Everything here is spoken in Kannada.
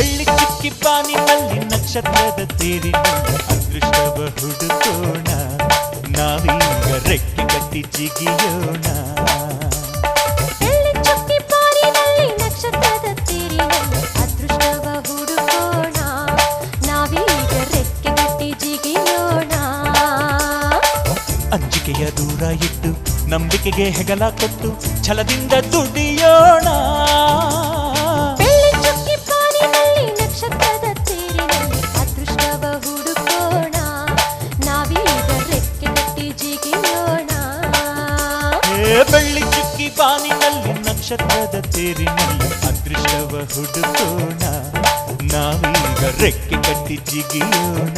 ಬೆಳ್ಳಿ ಚುಕ್ಕಿ ಬಾನಿನಲ್ಲಿ ನಕ್ಷತ್ರದ ತೇರಿನಲ್ಲಿ ಅದೃಷ್ಟವ ಹುಡುಕೋಣ ನಾವೀಗ ರೆಕ್ಕೆ ಕಟ್ಟಿ ಜಿಗಿಯೋಣ ಬೆಳ್ಳಿ ಚುಕ್ಕಿ ಬಾನಿನಲ್ಲಿ ನಕ್ಷತ್ರದ ತೇರಿನಲ್ಲಿ ಅದೃಷ್ಟವ ಹುಡುಕೋಣ ನಾವೀಗ ರೆಕ್ಕೆ ಕಟ್ಟಿ ಜಿಗಿಯೋಣ ಅಂಜಿಕೆಯ ದೂರ ಇಟ್ಟು ನಂಬಿಕೆಗೆ ಹೆಗಲ ಕೊಟ್ಟು ಛಲದಿಂದ ದುಡಿಯೋಣ ಬೆಳ್ಳಿ ಚುಕ್ಕಿ ಬಾನಿನಲ್ಲಿ ನಕ್ಷತ್ರದ ತೇರಿನಲ್ಲಿ ಅದೃಷ್ಟವ ಹುಡುಕೋಣ ನಾವೀಗ ರೆಕ್ಕೆ ಕಟ್ಟಿ ಜಿಗಿಯೋಣ ಬೆಳ್ಳಿ ಚುಕ್ಕಿ ಬಾನಿನಲ್ಲಿ ನಕ್ಷತ್ರದ ತೇರಿನಲ್ಲಿ ಅದೃಷ್ಟವ ಹುಡುಕೋಣ ನಾವೀಗ ರೆಕ್ಕೆ ಕಟ್ಟಿ ಜಿಗಿಯೋಣ